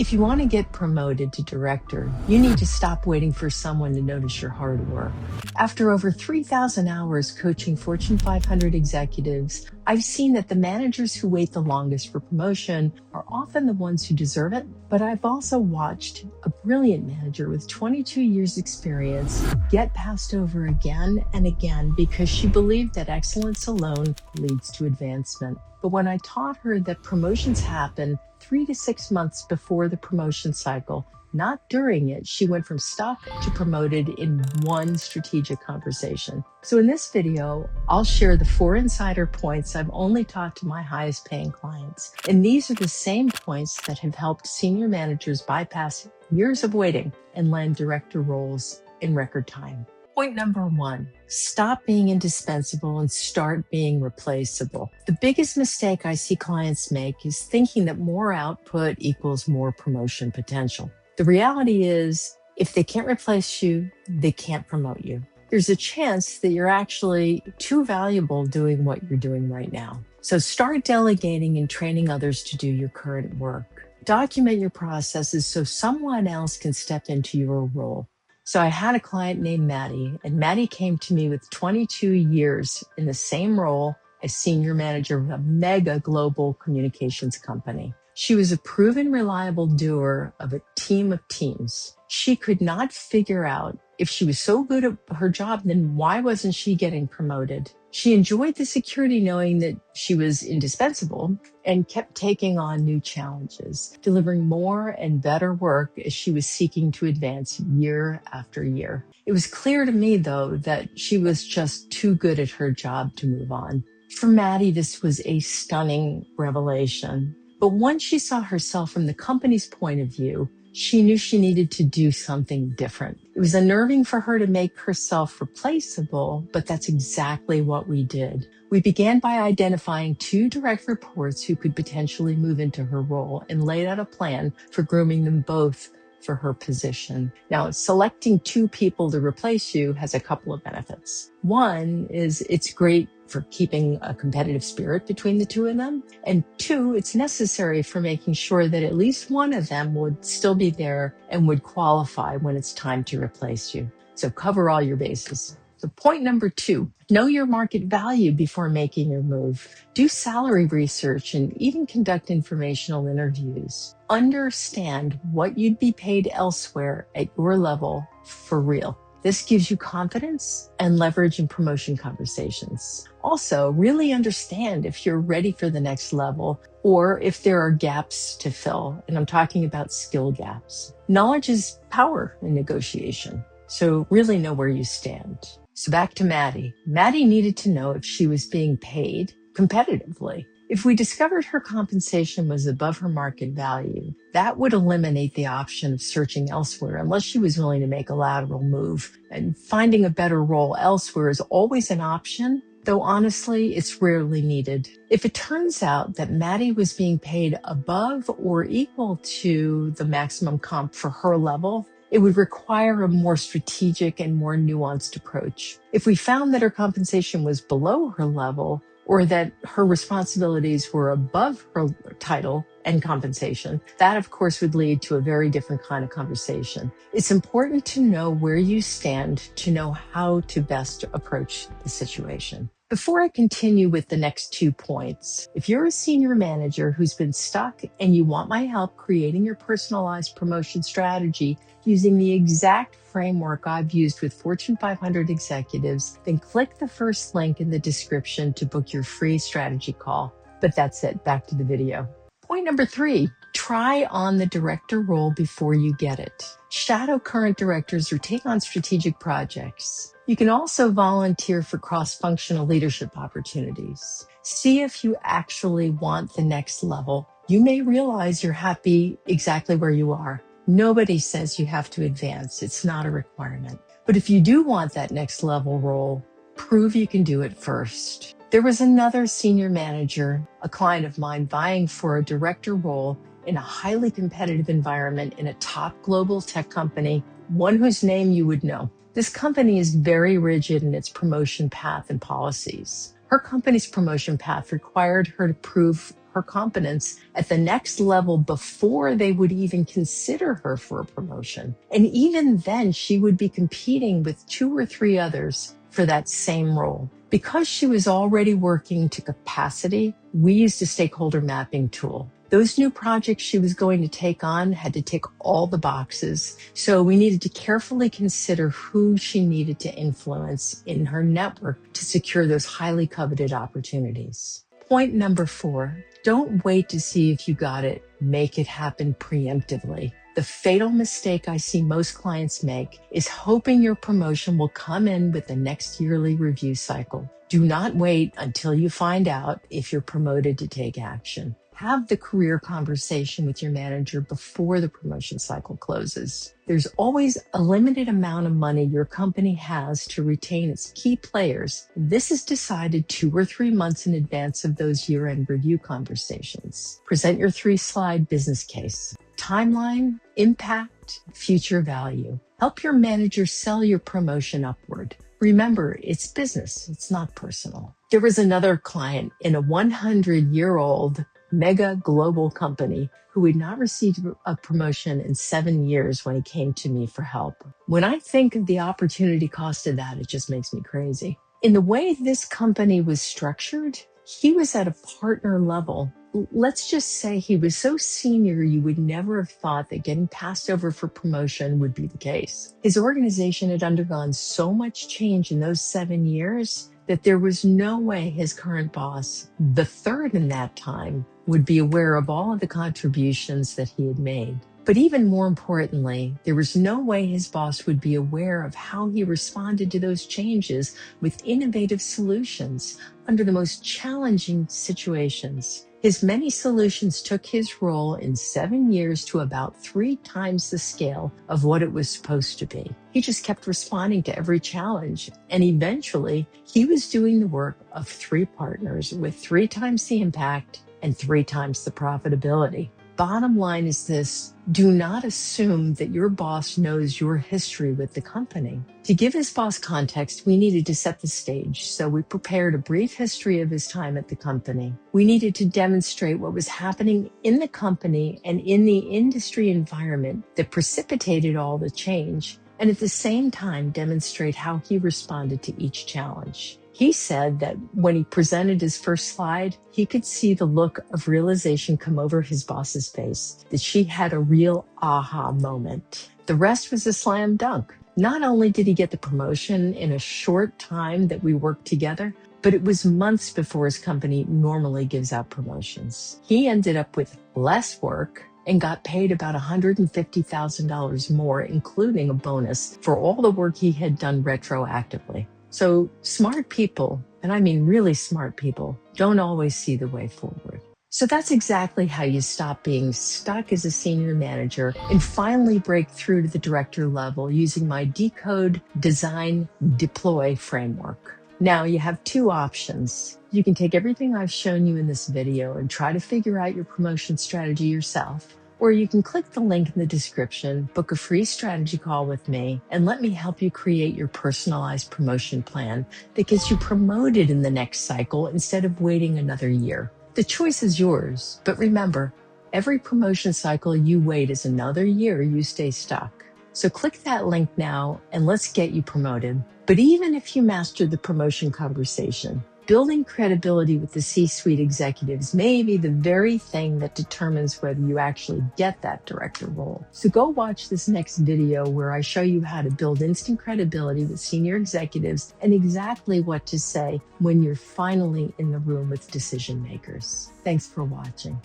If you want to get promoted to director, you need to stop waiting for someone to notice your hard work. After over 3,000 hours coaching Fortune 500 executives, I've seen that the managers who wait the longest for promotion are often the ones who deserve it, but I've also watched a brilliant manager with 22 years experience get passed over again and again because she believed that excellence alone leads to advancement. But when I taught her that promotions happen 3 to 6 months before the promotion cycle, not during it, she went from stuck to promoted in one strategic conversation. So in this video, I'll share the 4 insider points I've only taught to my highest paying clients. And these are the same points that have helped senior managers bypass years of waiting and land director roles in record time. Point number 1, stop being indispensable and start being replaceable. The biggest mistake I see clients make is thinking that more output equals more promotion potential. The reality is, if they can't replace you, they can't promote you. There's a chance that you're actually too valuable doing what you're doing right now. So start delegating and training others to do your current work. Document your processes so someone else can step into your role. So I had a client named Maddie, and Maddie came to me with 22 years in the same role as senior manager of a mega global communications company. She was a proven reliable doer of a team of teams. She could not figure out if she was so good at her job, then why wasn't she getting promoted? She enjoyed the security knowing that she was indispensable and kept taking on new challenges, delivering more and better work as she was seeking to advance year after year. It was clear to me, though, that she was just too good at her job to move on. For Maddie, this was a stunning revelation. But once she saw herself from the company's point of view, she knew she needed to do something different. It was unnerving for her to make herself replaceable, but that's exactly what we did. We began by identifying 2 direct reports who could potentially move into her role and laid out a plan for grooming them both for her position. Now, selecting 2 people to replace you has a couple of benefits. One is it's great for keeping a competitive spirit between the 2 of them. And 2, it's necessary for making sure that at least one of them would still be there and would qualify when it's time to replace you. So cover all your bases. So point number 2, know your market value before making your move. Do salary research and even conduct informational interviews. Understand what you'd be paid elsewhere at your level for real. This gives you confidence and leverage in promotion conversations. Also, really understand if you're ready for the next level or if there are gaps to fill. And I'm talking about skill gaps. Knowledge is power in negotiation. So really know where you stand. So back to Maddie. Maddie needed to know if she was being paid competitively. If we discovered her compensation was above her market value, that would eliminate the option of searching elsewhere unless she was willing to make a lateral move. And finding a better role elsewhere is always an option, though honestly, it's rarely needed. If it turns out that Maddie was being paid above or equal to the maximum comp for her level, it would require a more strategic and more nuanced approach. If we found that her compensation was below her level, or that her responsibilities were above her title and compensation, that of course would lead to a very different kind of conversation. It's important to know where you stand to know how to best approach the situation. Before I continue with the next 2 points, if you're a senior manager who's been stuck and you want my help creating your personalized promotion strategy using the exact framework I've used with Fortune 500 executives, then click the first link in the description to book your free strategy call. But that's it, back to the video. Point number 3, try on the director role before you get it. Shadow current directors or take on strategic projects. You can also volunteer for cross-functional leadership opportunities. See if you actually want the next level. You may realize you're happy exactly where you are. Nobody says you have to advance. It's not a requirement. But if you do want that next level role, prove you can do it first. There was another senior manager, a client of mine, vying for a director role in a highly competitive environment in a top global tech company, one whose name you would know. This company is very rigid in its promotion path and policies. Her company's promotion path required her to prove her competence at the next level before they would even consider her for a promotion. And even then, she would be competing with 2 or 3 others for that same role. Because she was already working to capacity, we used a stakeholder mapping tool. Those new projects she was going to take on had to tick all the boxes, so we needed to carefully consider who she needed to influence in her network to secure those highly coveted opportunities. Point number 4, don't wait to see if you got it. Make it happen preemptively. The fatal mistake I see most clients make is hoping your promotion will come in with the next yearly review cycle. Do not wait until you find out if you're promoted to take action. Have the career conversation with your manager before the promotion cycle closes. There's always a limited amount of money your company has to retain its key players. This is decided 2 or 3 months in advance of those year-end review conversations. Present your 3-slide business case. Timeline, impact, future value. Help your manager sell your promotion upward. Remember, it's business, it's not personal. There was another client in a 100-year-old mega global company who had not received a promotion in 7 years when he came to me for help. When I think of the opportunity cost of that, it just makes me crazy. In the way this company was structured, he was at a partner level. Let's just say he was so senior you would never have thought that getting passed over for promotion would be the case. His organization had undergone so much change in those 7 years that there was no way his current boss, the third in that time, would be aware of all of the contributions that he had made. But even more importantly, there was no way his boss would be aware of how he responded to those changes with innovative solutions under the most challenging situations. His many solutions took his role in 7 years to about 3 times the scale of what it was supposed to be. He just kept responding to every challenge, and eventually he was doing the work of 3 partners with 3 times the impact and 3 times the profitability. Bottom line is this: do not assume that your boss knows your history with the company. To give his boss context, we needed to set the stage, so we prepared a brief history of his time at the company. We needed to demonstrate what was happening in the company and in the industry environment that precipitated all the change, and at the same time demonstrate how he responded to each challenge. He said that when he presented his first slide, he could see the look of realization come over his boss's face, that she had a real aha moment. The rest was a slam dunk. Not only did he get the promotion in a short time that we worked together, but it was months before his company normally gives out promotions. He ended up with less work and got paid about $150,000 more, including a bonus for all the work he had done retroactively. So smart people, and I mean really smart people, don't always see the way forward. So that's exactly how you stop being stuck as a senior manager and finally break through to the director level using my decode, design, deploy framework. Now you have 2 options. You can take everything I've shown you in this video and try to figure out your promotion strategy yourself. Or you can click the link in the description, book a free strategy call with me, and let me help you create your personalized promotion plan that gets you promoted in the next cycle instead of waiting another year. The choice is yours, but remember, every promotion cycle you wait is another year you stay stuck. So click that link now and let's get you promoted. But even if you master the promotion conversation, building credibility with the C-suite executives may be the very thing that determines whether you actually get that director role. So go watch this next video where I show you how to build instant credibility with senior executives and exactly what to say when you're finally in the room with decision makers. Thanks for watching.